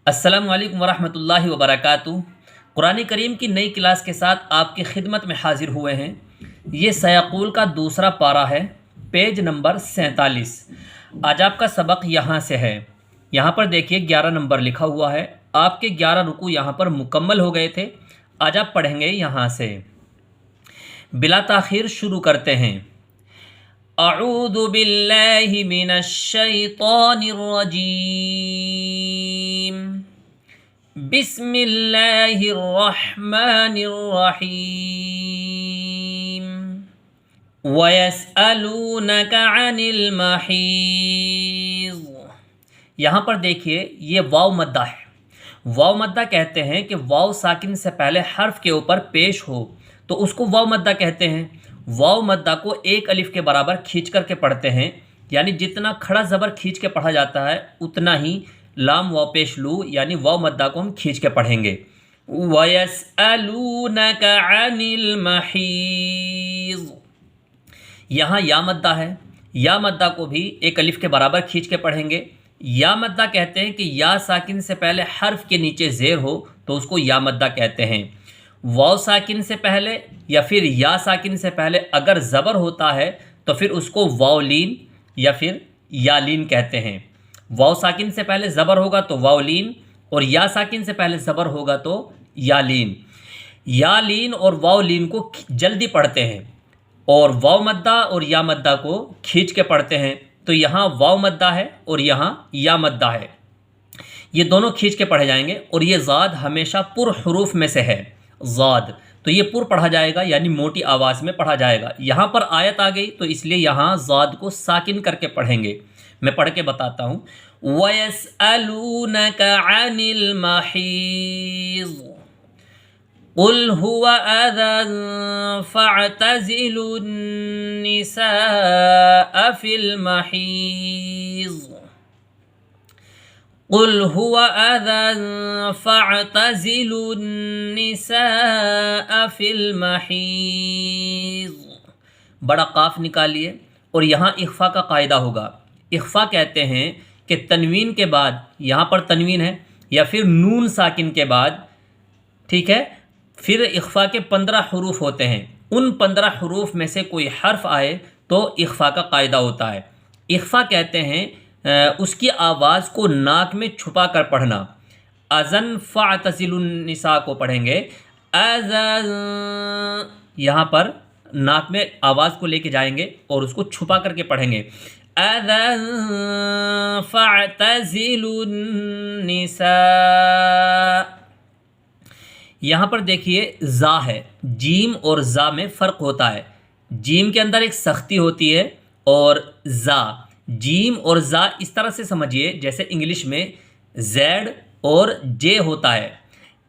السلام علیکم ورحمۃ اللہ وبرکاتہ۔ قرآن کریم کی نئی کلاس کے ساتھ آپ کی خدمت میں حاضر ہوئے ہیں۔ یہ سیقول کا دوسرا پارہ ہے، پیج نمبر 47۔ آج آپ کا سبق یہاں سے ہے۔ یہاں پر دیکھیے 11 نمبر لکھا ہوا ہے۔ آپ کے 11 رکوع یہاں پر مکمل ہو گئے تھے۔ آج آپ پڑھیں گے یہاں سے۔ بلا تاخیر شروع کرتے ہیں۔ اعوذ باللہ من الشیطان الرجیم، بسم اللہ الرحمن الرحیم، وَيَسْأَلُونَكَ عَنِ الْمَحِيضِ۔ یہاں پر دیکھیے یہ واو مدہ ہے۔ واو مدہ کہتے ہیں کہ واو ساکن سے پہلے حرف کے اوپر پیش ہو تو اس کو واو مدہ کہتے ہیں۔ واو مدہ کو ایک الف کے برابر کھینچ کر کے پڑھتے ہیں، یعنی جتنا کھڑا زبر کھینچ کے پڑھا جاتا ہے اتنا ہی لام واو پیش لو یعنی واو مدہ کو ہم کھینچ کے پڑھیں گے۔ وَيَسْأَلُونَكَ عَنِ الْمَحِيضِ، یہاں یا مدہ ہے۔ یا مدہ کو بھی ایک الف کے برابر کھینچ کے پڑھیں گے۔ یا مدہ کہتے ہیں کہ یا ساکن سے پہلے حرف کے نیچے زیر ہو تو اس کو یا مدہ کہتے ہیں۔ واو ساکن سے پہلے یا پھر یا ساکن سے پہلے اگر زبر ہوتا ہے تو پھر اس کو واو لین یا پھر یا لین کہتے ہیں۔ واو ساکن سے پہلے زبر ہوگا تو واو لین، اور یا ساکن سے پہلے زبر ہوگا تو یا لین۔ یا لین اور واو لین کو جلدی پڑھتے ہیں اور واو مدہ اور یا مدہ کو کھینچ کے پڑھتے ہیں، تو یہاں واو مدہ ہے اور یہاں یا مدہ ہے۔ یہ دونوں کھینچ کے پڑھے جائیں گے، اور یہ زاد ہمیشہ پر حروف میں سے ہے۔ زاد تو یہ پر پڑھا جائے گا یعنی موٹی آواز میں پڑھا جائے گا۔ یہاں پر آیت آ گئی تو اس لیے یہاں زاد کو ساکن کر کے پڑھیں گے۔ میں پڑھ کے بتاتا ہوں۔ وَيَسْأَلُونَكَ عَنِ الْمَحِيضِ قُلْ هُوَ أَذًى فَاعْتَزِلُوا النِّسَاءَ فِي الْمَحِيضِ قُلْ هُوَ أَذًى فَاعْتَزِلُوا النِّسَاءَ فِي الْمَحِيضِ، بڑا قاف نکالیے، اور یہاں اخفا کا قاعدہ ہوگا۔ اخفا کہتے ہیں کہ تنوین کے بعد، یہاں پر تنوین ہے، یا پھر نون ساکن کے بعد، ٹھیک ہے، پھر اخفا کے 15 حروف ہوتے ہیں۔ ان 15 حروف میں سے کوئی حرف آئے تو اخفا کا قاعدہ ہوتا ہے۔ اخفا کہتے ہیں اس کی آواز کو ناک میں چھپا کر پڑھنا۔ اذن فاعتزلوا النساء کو پڑھیں گے اذن، یہاں پر ناک میں آواز کو لے کے جائیں گے اور اس کو چھپا کر کے پڑھیں گے۔ اذن فاعتزلوا النساء، یہاں پر دیکھیے زا ہے، جیم اور زا میں فرق ہوتا ہے۔ جیم کے اندر ایک سختی ہوتی ہے، اور زا، جیم اور زا اس طرح سے سمجھیے جیسے انگلش میں زیڈ اور جے ہوتا ہے۔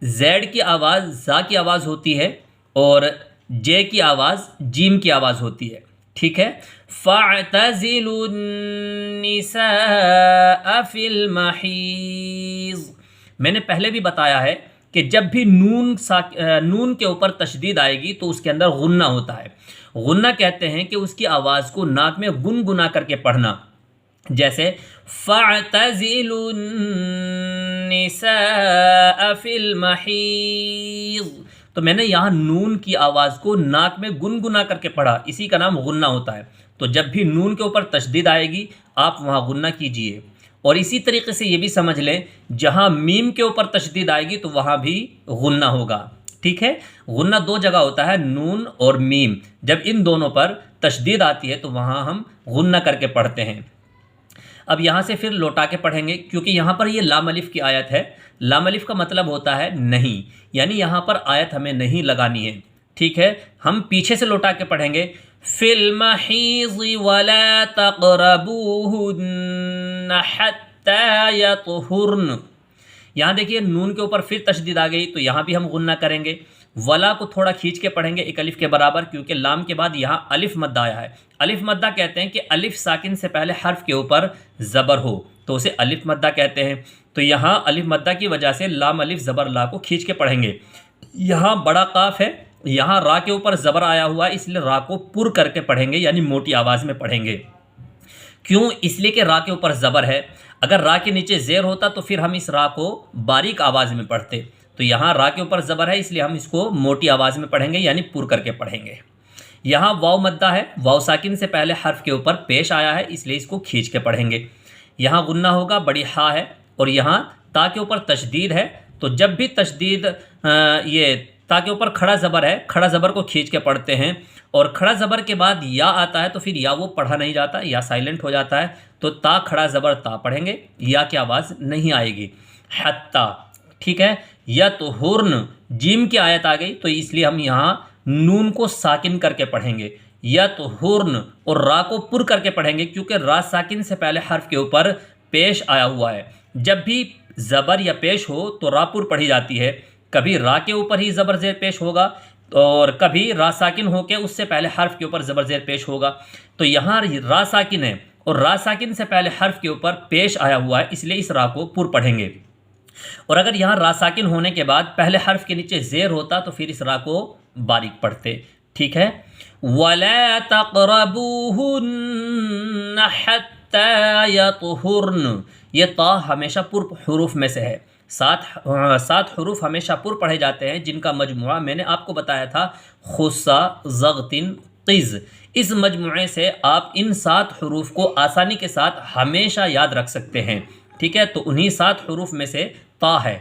زیڈ کی آواز زا کی آواز ہوتی ہے، اور جے کی آواز جیم کی آواز ہوتی ہے، ٹھیک ہے۔ فَاعْتَزِلُوا النِّسَاءَ فِي الْمَحِيضِ، میں نے پہلے بھی بتایا ہے کہ جب بھی نون کے اوپر تشدید آئے گی تو اس کے اندر غنہ ہوتا ہے۔ غنہ کہتے ہیں کہ اس کی آواز کو ناک میں گنگنا کر کے پڑھنا، جیسے فَاعْتَزِلُوا النِّسَاءَ فِي الْمَحِيضِ، تو میں نے یہاں نون کی آواز کو ناک میں گنگنا کر کے پڑھا، اسی کا نام غنہ ہوتا ہے۔ تو جب بھی نون کے اوپر تشدید آئے گی آپ وہاں غنہ کیجئے، اور اسی طریقے سے یہ بھی سمجھ لیں جہاں میم کے اوپر تشدید آئے گی تو وہاں بھی غنہ ہوگا، ٹھیک ہے۔ غنہ دو جگہ ہوتا ہے، نون اور میم، جب ان دونوں پر تشدید آتی ہے تو وہاں ہم غنہ کر کے پڑھتے ہیں۔ اب یہاں سے پھر لوٹا کے پڑھیں گے، کیونکہ یہاں پر یہ لام الف کی آیت ہے۔ لام الف کا مطلب ہوتا ہے نہیں، یعنی یہاں پر آیت ہمیں نہیں لگانی ہے، ٹھیک ہے۔ ہم پیچھے سے لوٹا کے پڑھیں گے۔ فِي الْمَحِيضِ وَلَا تَقْرَبُوهُنَّ حَتَّى يَطْهُرْنَ، یہاں دیکھیے نون کے اوپر پھر تشدید آ گئی تو یہاں بھی ہم غنہ کریں گے۔ ولا کو تھوڑا کھینچ کے پڑھیں گے ایک الف کے برابر، کیونکہ لام کے بعد یہاں الف مدہ آیا ہے۔ الف مدہ کہتے ہیں کہ الف ساکن سے پہلے حرف کے اوپر زبر ہو تو اسے الف مدہ کہتے ہیں۔ تو یہاں الف مدہ کی وجہ سے لام الف زبر لا کو کھینچ کے پڑھیں گے۔ یہاں بڑا قاف ہے، یہاں را کے اوپر زبر آیا ہوا ہے، اس لیے را کو پر کر کے پڑھیں گے یعنی موٹی آواز میں پڑھیں گے۔ کیوں؟ اس لیے کہ را کے اوپر زبر ہے۔ اگر را کے نیچے زیر ہوتا تو پھر ہم اس را کو باریک آواز میں پڑھتے، تو یہاں را کے اوپر زبر ہے اس لیے ہم اس کو موٹی آواز میں پڑھیں گے، یعنی پر کر کے پڑھیں گے۔ یہاں واو مدہ ہے، واو ساکن سے پہلے حرف کے اوپر پیش آیا ہے اس لیے اس کو کھینچ کے پڑھیں گے۔ یہاں غنہ ہوگا، بڑی ہا ہے، اور یہاں تا کے اوپر تشدید ہے، تو جب بھی تشدید یہ تا کے اوپر کھڑا زبر ہے، کھڑا زبر کو کھینچ کے پڑھتے ہیں، اور کھڑا زبر کے بعد یا آتا ہے تو پھر یا وہ پڑھا نہیں جاتا، یا سائلنٹ ہو جاتا ہے، تو تا کھڑا زبر تا پڑھیں گے، یا کی آواز نہیں آئے گی۔ حتی، ٹھیک ہے۔ یا تو ہرن، جیم کی آیت آ گئی تو اس لیے ہم یہاں نون کو ساکن کر کے پڑھیں گے، یا تو ہرن، اور را کو پر کر کے پڑھیں گے کیونکہ را ساکن سے پہلے حرف کے اوپر پیش آیا ہوا ہے۔ جب بھی زبر یا پیش ہو تو را پر پڑھی جاتی ہے، کبھی را کے اوپر ہی زبر زیر پیش ہوگا اور کبھی را ساکن ہو کے اس سے پہلے حرف کے اوپر زبر زیر پیش ہوگا۔ تو یہاں را ساکن ہے اور را ساکن سے پہلے حرف کے اوپر پیش آیا ہوا ہے اس لیے اس را کو پر پڑھیں گے، اور اگر یہاں را ساکن ہونے کے بعد پہلے حرف کے نیچے زیر ہوتا تو پھر اس را کو باریک پڑھتے، ٹھیک ہے۔ وَلَا تَقْرَبُوهُنَّ حَتَّى يَطْهُرْنَ، یہ تا ہمیشہ پر حروف میں سے ہے، سات حروف ہمیشہ پر پڑھے جاتے ہیں جن کا مجموعہ میں نے آپ کو بتایا تھا خصا، ضغطن، قز۔ اس مجموعے سے آپ ان 7 حروف کو آسانی کے ساتھ ہمیشہ یاد رکھ سکتے ہیں، ٹھیک ہے۔ تو انہی 7 حروف میں سے تا ہے۔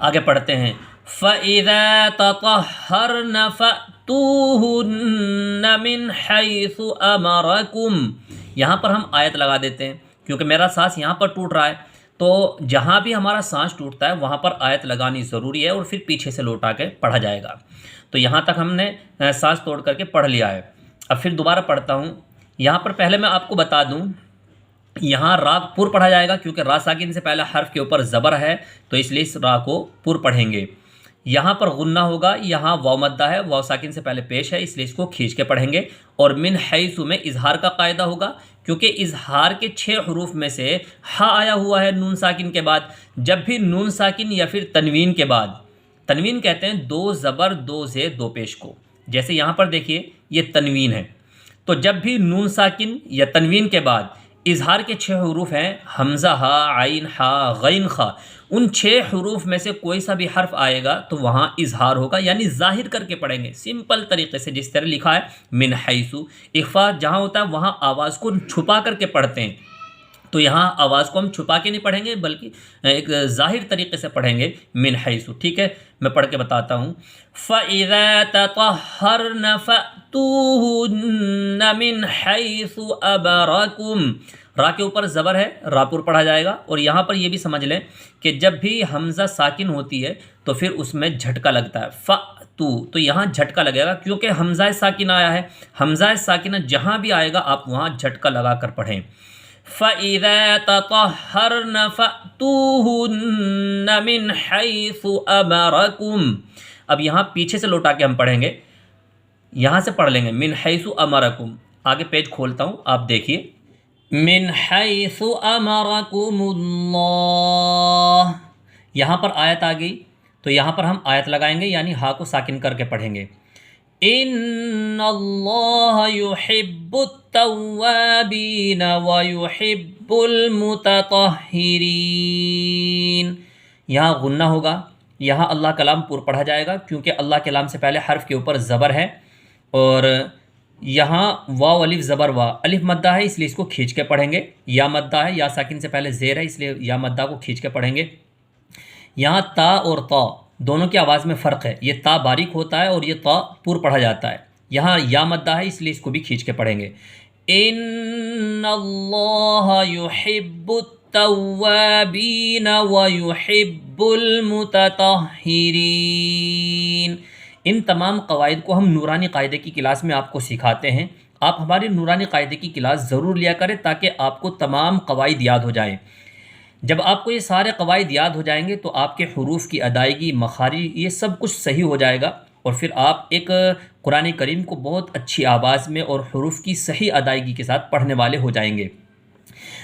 آگے پڑھتے ہیں فَإِذَا تَطَهَّرْنَ فَأْتُوهُنَّ مِنْ حَيْثُ أَمَرَكُمْ، یہاں پر ہم آیت لگا دیتے ہیں کیونکہ میرا سانس یہاں پر ٹوٹ رہا ہے، تو جہاں بھی ہمارا سانس ٹوٹتا ہے وہاں پر آیت لگانی ضروری ہے اور پھر پیچھے سے لوٹا کے پڑھا جائے گا۔ تو یہاں تک ہم نے سانس توڑ کر کے پڑھ لیا ہے۔ اب پھر دوبارہ پڑھتا ہوں۔ یہاں پر پہلے میں آپ کو بتا دوں، یہاں را پر پڑھا جائے گا کیونکہ را ساکن سے پہلے حرف کے اوپر زبر ہے تو اس لیے اس را کو پر پڑھیں گے۔ یہاں پر غنہ ہوگا، یہاں واو مدہ ہے، واو ساکن سے پہلے پیش ہے اس لیے اس کو کھینچ کے پڑھیں گے، اور من حیث میں اظہار کا قاعدہ ہوگا کیونکہ اظہار کے 6 حروف میں سے ہا آیا ہوا ہے نون ساکن کے بعد۔ جب بھی نون ساکن یا پھر تنوین کے بعد، تنوین کہتے ہیں 2 زبر 2 زیر 2 پیش کو، جیسے یہاں پر دیکھیے یہ تنوین ہے، تو جب بھی نون ساکن یا تنوین کے بعد اظہار کے 6 حروف ہیں، حمزہ، ہا، عین، ہا، غین، خا، ان 6 حروف میں سے کوئی سا بھی حرف آئے گا تو وہاں اظہار ہوگا، یعنی ظاہر کر کے پڑھیں گے، سمپل طریقے سے جس طرح لکھا ہے من حیث۔ اخفا جہاں ہوتا ہے وہاں آواز کو چھپا کر کے پڑھتے ہیں، تو یہاں آواز کو ہم چھپا کے نہیں پڑھیں گے بلکہ ایک ظاہر طریقے سے پڑھیں گے من حیث، ٹھیک ہے۔ میں پڑھ کے بتاتا ہوں فَإِذَا تَطَهَّرْنَ فَأْتُوهُنَّ مِنْ حَيْثُ أَمَرَكُمْ، را کے اوپر زبر ہے، را پر پڑھا جائے گا، اور یہاں پر یہ بھی سمجھ لیں کہ جب بھی حمزہ ساکن ہوتی ہے تو پھر اس میں جھٹکا لگتا ہے، فَأْتُو، تو یہاں جھٹکا لگے گا کیونکہ حمزہ ساکن آیا ہے، حمزہ ساکنہ جہاں بھی آئے گا آپ وہاں جھٹکا لگا کر پڑھیں۔ فَإِذَا تَطَهَّرْنَ فَأْتُوهُنَّ مِنْ حَيْثُ أَمَرَكُمْ، اب یہاں پیچھے سے لوٹا کے ہم پڑھیں گے، یہاں سے پڑھ لیں گے من حیث امرکم۔ آگے پیج کھولتا ہوں، آپ دیکھیے من حیث امرکم اللہ، یہاں پر آیت آ گئی تو یہاں پر ہم آیت لگائیں گے، یعنی ہا کو ساکن کر کے پڑھیں گے۔ ان اللہ یحب التوابین ویحب المتطہرین، یہاں غنہ ہوگا، یہاں اللہ کلام پر پڑھا جائے گا کیونکہ اللہ کلام سے پہلے حرف کے اوپر زبر ہے، اور یہاں واو الف زبر وا، الف مدہ ہے اس لیے اس کو کھینچ کے پڑھیں گے، یا مدہ ہے، یا ساکن سے پہلے زیر ہے اس لیے یا مدہ کو کھینچ کے پڑھیں گے۔ یہاں تا اور تا دونوں کی آواز میں فرق ہے، یہ تا باریک ہوتا ہے اور یہ تا پر پڑھا جاتا ہے، یہاں یا مدہ ہے اس لیے اس کو بھی کھینچ کے پڑھیں گے۔ ان اللہ یحب التوابین ویحب المتطہرین۔ ان تمام قواعد کو ہم نورانی قاعدے کی کلاس میں آپ کو سکھاتے ہیں، آپ ہماری نورانی قاعدے کی کلاس ضرور لیا کریں تاکہ آپ کو تمام قواعد یاد ہو جائیں۔ جب آپ کو یہ سارے قواعد یاد ہو جائیں گے تو آپ کے حروف کی ادائیگی، مخارج، یہ سب کچھ صحیح ہو جائے گا، اور پھر آپ ایک قرآن کریم کو بہت اچھی آواز میں اور حروف کی صحیح ادائیگی کے ساتھ پڑھنے والے ہو جائیں گے۔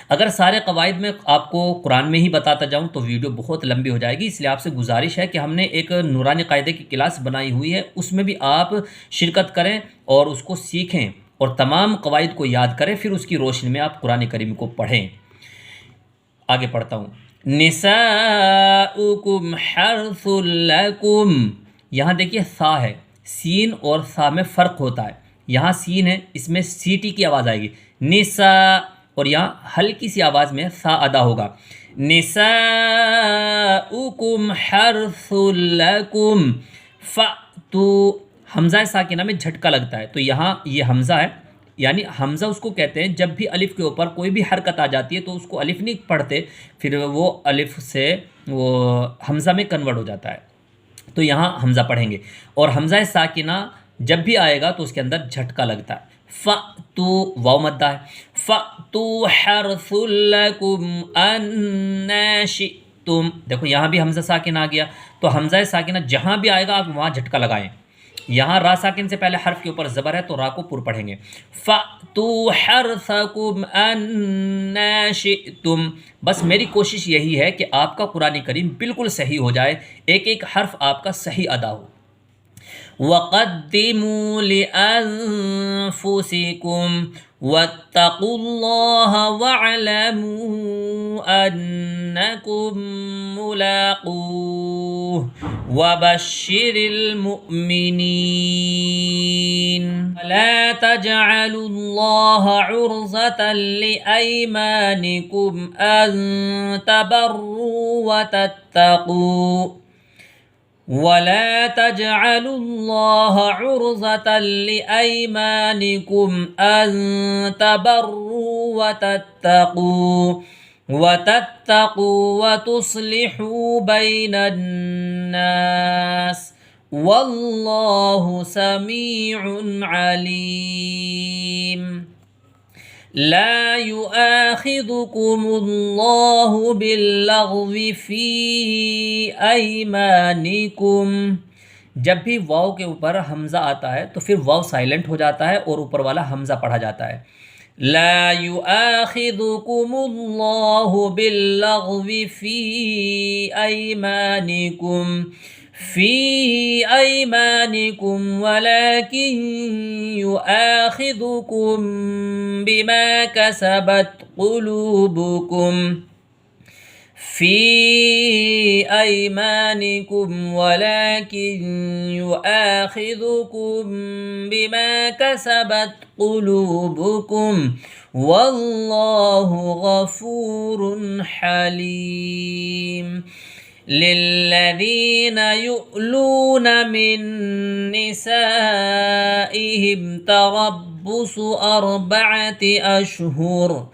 اگر سارے قواعد میں آپ کو قرآن میں ہی بتاتا جاؤں تو ویڈیو بہت لمبی ہو جائے گی، اس لیے آپ سے گزارش ہے کہ ہم نے ایک نورانی قاعدے کی کلاس بنائی ہوئی ہے، اس میں بھی آپ شرکت کریں اور اس کو سیکھیں اور تمام قواعد کو یاد کریں، پھر اس کی روشنی میں آپ قرآن کریم کو پڑھیں۔ آگے پڑھتا ہوں، نساؤکم حرث لکم، یہاں دیکھیے سا ہے، سین اور سا میں فرق ہوتا ہے، یہاں سین ہے، اس میں سی ٹی کی آواز آئے گی، نسا، اور یہاں ہلکی سی آواز میں سا ادا ہوگا، نساؤکم حرث لکم فأتو، حمزہ ساکنہ میں جھٹکا لگتا ہے، تو یہاں یہ حمزہ ہے، یعنی حمزہ اس کو کہتے ہیں جب بھی الف کے اوپر کوئی بھی حرکت آ جاتی ہے تو اس کو الف نہیں پڑھتے، پھر وہ الف سے وہ حمزہ میں کنورٹ ہو جاتا ہے، تو یہاں حمزہ پڑھیں گے، اور حمزہ ساکنہ جب بھی آئے گا تو اس کے اندر جھٹکا لگتا ہے، فَأْتُو، واو مدہ ہے، فَأْتُو حَرْثٌ لَكُمْ أَنَّا شِئْتُمْ، دیکھو یہاں بھی حمزہ ساکن آ گیا، تو حمزہ ساکنہ جہاں بھی آئے گا آپ وہاں جھٹکا لگائیں، یہاں را ساکن سے پہلے حرف کے اوپر زبر ہے تو را کو پر پڑھیں گے، فَأْتُوا حَرْثَكُمْ أَنَّا شِئْتُمْ، بس میری کوشش یہی ہے کہ آپ کا قرآن کریم بالکل صحیح ہو جائے، ایک ایک حرف آپ کا صحیح ادا ہو، وَقَدِّمُوا لِأَنفُسِكُمْ وَاتَّقُوا اللَّهَ وَاعْلَمُوا أَنَّكُمْ مُلَاقُوهُ وَبَشِّرِ الْمُؤْمِنِينَ وَلَا تَجْعَلُوا اللَّهَ عُرْضَةً لِأَيْمَانِكُمْ أَن تَبَرُّوا وَتَتَّقُوا وَلَا تَجْعَلُوا اللَّهَ عُرْضَةً لِأَيْمَانِكُمْ أَن تَبَرُّوا وَتَتَّقُوا وَتُصْلِحُوا بَيْنَ النَّاسِ وَاللَّهُ سَمِيعٌ عَلِيمٌ لا يؤاخذكم الله باللغو في أيمانكم، جب بھی واو کے اوپر حمزہ آتا ہے تو پھر واو سائلنٹ ہو جاتا ہے اور اوپر والا حمزہ پڑھا جاتا ہے، لا يؤاخذكم الله باللغو في أيمانكم ولكن يؤاخذكم بما كسبت قلوبكم ولكن يؤاخذكم بما كسبت قلوبكم والله غفور حليم للذين يؤلون من نسائهم تربص 4 أشهر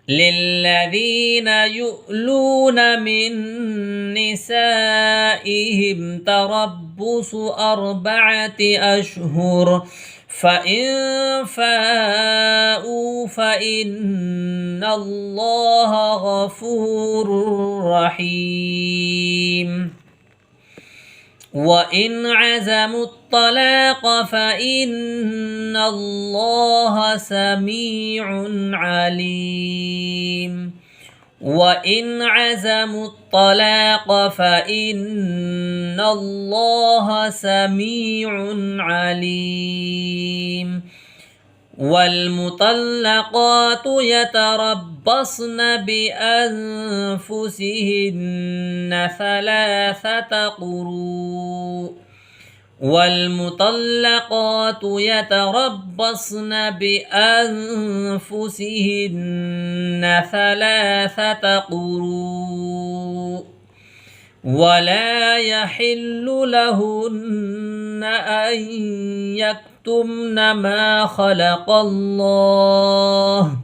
للذين يؤلون من نسائهم تربص 4 أشهر فإن فاءوا فإن الله غفور رحيم وإن عزموا الطلاق فإن الله سميع عليم وإن عزموا الطلاق فإن الله سميع عليم والمطلقات يتربصن بأنفسهن 3 قروء والمطلقات يتربصن بأنفسهن 3 قروء ولا يحل لهن أن يكتمن ما خلق الله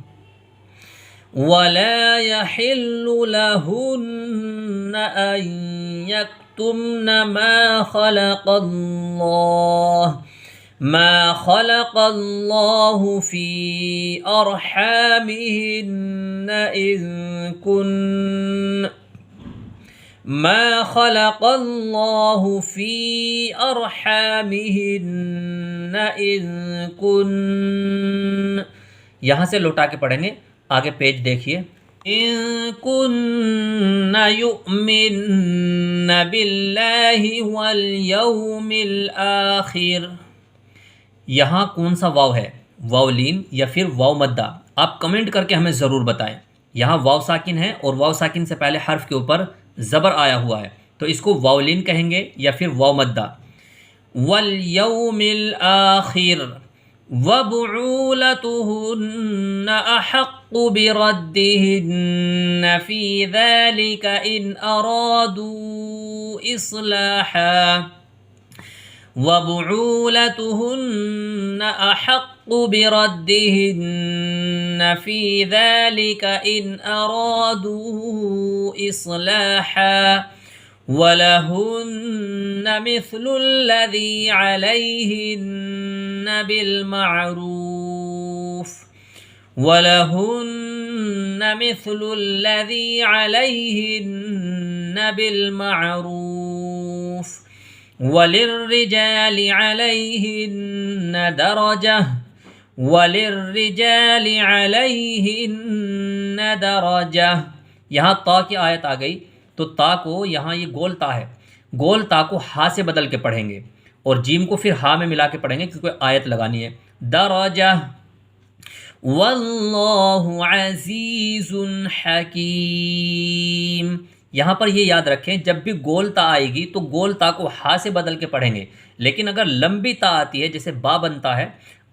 ولا يحل لهن أن يكتمن ما خلق الله في أرحامهن إن كن ما خلق الله في أرحامهن إن كن، یہاں سے لوٹا کے پڑھیں گے، آگے پیج دیکھیے، إن كن يؤمن بالله واليوم الآخر، یہاں کون سا واو ہے، واو لین یا پھر واو مدہ، آپ کمنٹ کر کے ہمیں ضرور بتائیں، یہاں واو ساکن ہے اور واو ساکن سے پہلے حرف کے اوپر زبر آیا ہوا ہے، تو اس کو واولین کہیں گے یا پھر واو مدہ۔ والیوم الآخر وبعولتهن احق بردهن في ذلك ان ارادوا اصلاحا وبعولتهن احق بردهن في ذلك ان ارادوا اصلاحا وَلَهُنَّ مِثْلُ الَّذِي عَلَيْهِنَّ بِالْمَعْرُوفِ وَلَهُنَّ مِثْلُ الَّذِي عَلَيْهِنَّ بِالْمَعْرُوفِ وَلِلرِّجَالِ عَلَيْهِنَّ دَرَجَةٌ وَلِلرِّجَالِ عَلَيْهِنَّ دَرَجَةٌ۔ یہاں تا کی آیت آ گئی تو تا کو یہاں یہ گول تا ہے، گول تا کو ہا سے بدل کے پڑھیں گے اور جیم کو پھر ہا میں ملا کے پڑھیں گے کیونکہ آیت لگانی ہے۔ درجہ واللہ عزیز حکیم۔ یہاں پر یہ یاد رکھیں جب بھی گول تا آئے گی تو گول تا کو ہا سے بدل کے پڑھیں گے، لیکن اگر لمبی تا آتی ہے جیسے با بنتا ہے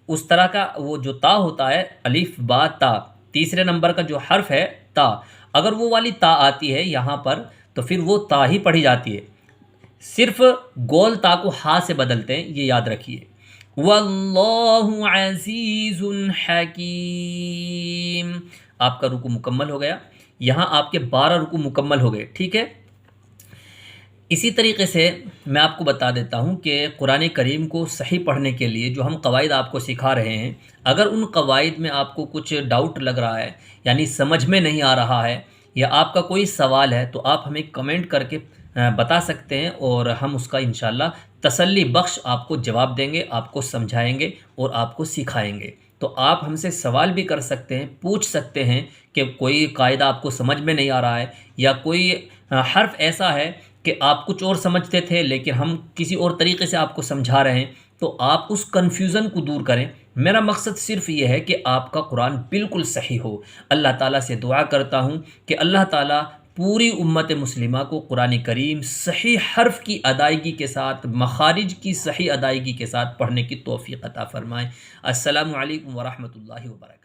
اس طرح کا وہ جو تا ہوتا ہے الف با تا، تیسرے نمبر کا جو حرف ہے تا، اگر وہ والی تا آتی ہے یہاں پر تو پھر وہ تا ہی پڑھی جاتی ہے، صرف گول تا کو ہا سے بدلتے ہیں، یہ یاد رکھیے۔ واللہ عزیز حکیم۔ آپ کا رکوع مکمل ہو گیا، یہاں آپ کے 12 رکوع مکمل ہو گئے، ٹھیک ہے۔ اسی طریقے سے میں آپ کو بتا دیتا ہوں کہ قرآن کریم کو صحیح پڑھنے کے لیے جو ہم قواعد آپ کو سکھا رہے ہیں، اگر ان قواعد میں آپ کو کچھ ڈاؤٹ لگ رہا ہے یعنی سمجھ میں نہیں آ رہا ہے یا آپ کا کوئی سوال ہے تو آپ ہمیں کمنٹ کر کے بتا سکتے ہیں اور ہم اس کا انشاءاللہ تسلی بخش آپ کو جواب دیں گے، آپ کو سمجھائیں گے اور آپ کو سکھائیں گے۔ تو آپ ہم سے سوال بھی کر سکتے ہیں، پوچھ سکتے ہیں کہ کوئی قاعدہ آپ کو سمجھ میں نہیں آ رہا ہے یا کوئی حرف ایسا ہے کہ آپ کچھ اور سمجھتے تھے لیکن ہم کسی اور طریقے سے آپ کو سمجھا رہے ہیں، تو آپ اس کنفیوژن کو دور کریں۔ میرا مقصد صرف یہ ہے کہ آپ کا قرآن بالکل صحیح ہو۔ اللہ تعالیٰ سے دعا کرتا ہوں کہ اللہ تعالیٰ پوری امت مسلمہ کو قرآن کریم صحیح حرف کی ادائیگی کے ساتھ، مخارج کی صحیح ادائیگی کے ساتھ پڑھنے کی توفیق عطا فرمائے۔ السلام علیکم ورحمۃ اللہ وبرکاتہ۔